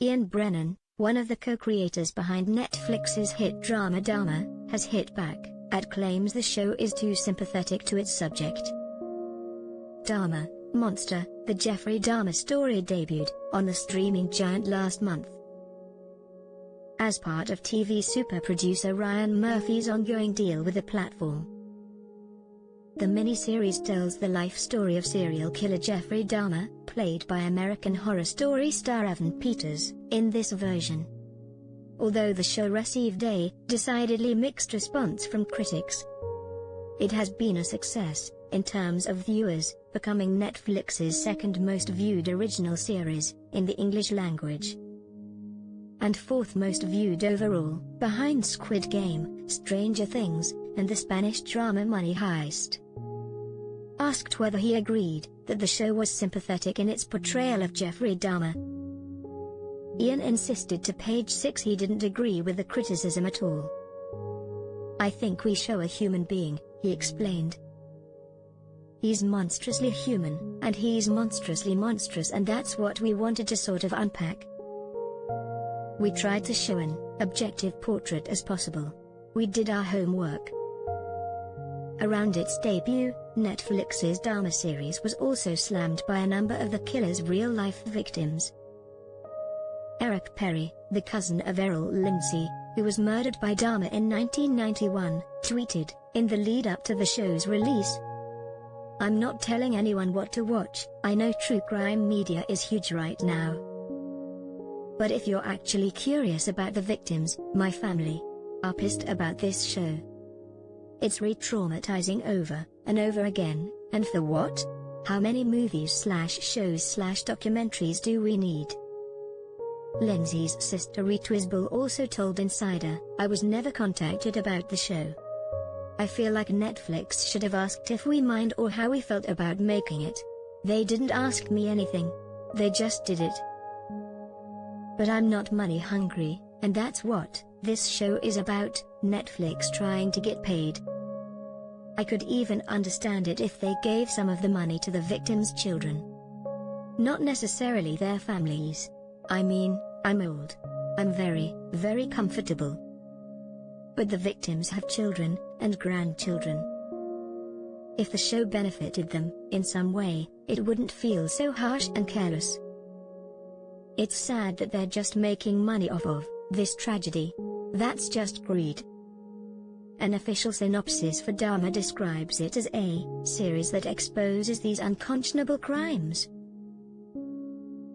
Ian Brennan, one of the co-creators behind Netflix's hit drama Dahmer, has hit back at claims the show is too sympathetic to its subject. Dahmer, Monster, the Jeffrey Dahmer story debuted on the streaming giant last month. As part of TV super producer Ryan Murphy's ongoing deal with the platform, the miniseries tells the life story of serial killer Jeffrey Dahmer, played by American Horror Story star Evan Peters, in this version. Although the show received a decidedly mixed response from critics, it has been a success in terms of viewers, becoming Netflix's second most viewed original series in the English language, and fourth most viewed overall, behind Squid Game, Stranger Things, and the Spanish drama Money Heist. Asked whether he agreed that the show was sympathetic in its portrayal of Jeffrey Dahmer, Ian insisted to Page Six he didn't agree with the criticism at all. "I think we show a human being," he explained. "He's monstrously human, and he's monstrously monstrous, and that's what we wanted to sort of unpack. We tried to show an objective portrait as possible. We did our homework." Around its debut, Netflix's Dahmer series was also slammed by a number of the killer's real-life victims. Eric Perry, the cousin of Errol Lindsey, who was murdered by Dahmer in 1991, tweeted, in the lead-up to the show's release, "I'm not telling anyone what to watch. I know true crime media is huge right now. But if you're actually curious about the victims, my family are pissed about this show. It's re-traumatizing over and over again, and for what? How many movies/shows/documentaries do we need?" Lindsay's sister Twisbell also told Insider, "I was never contacted about the show. I feel like Netflix should have asked if we mind or how we felt about making it. They didn't ask me anything. They just did it. But I'm not money hungry, and that's what this show is about, Netflix trying to get paid. I could even understand it if they gave some of the money to the victims' children. Not necessarily their families. I mean, I'm old. I'm very, very comfortable. But the victims have children, and grandchildren. If the show benefited them, in some way, it wouldn't feel so harsh and careless. It's sad that they're just making money off of this tragedy. That's just greed." An official synopsis for Dahmer describes it as a series that exposes these unconscionable crimes,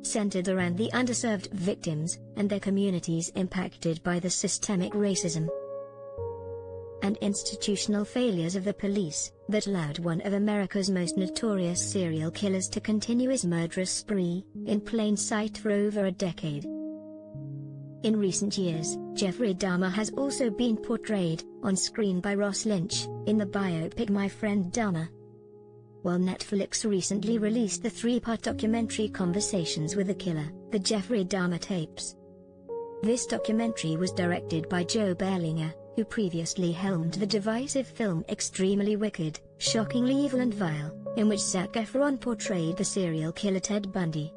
centered around the underserved victims and their communities impacted by the systemic racism and institutional failures of the police that allowed one of America's most notorious serial killers to continue his murderous spree in plain sight for over a decade. In recent years, Jeffrey Dahmer has also been portrayed on screen by Ross Lynch in the biopic My Friend Dahmer, while Netflix recently released the three-part documentary Conversations with the Killer, The Jeffrey Dahmer Tapes. This documentary was directed by Joe Berlinger, who previously helmed the divisive film Extremely Wicked, Shockingly Evil and Vile, in which Zac Efron portrayed the serial killer Ted Bundy.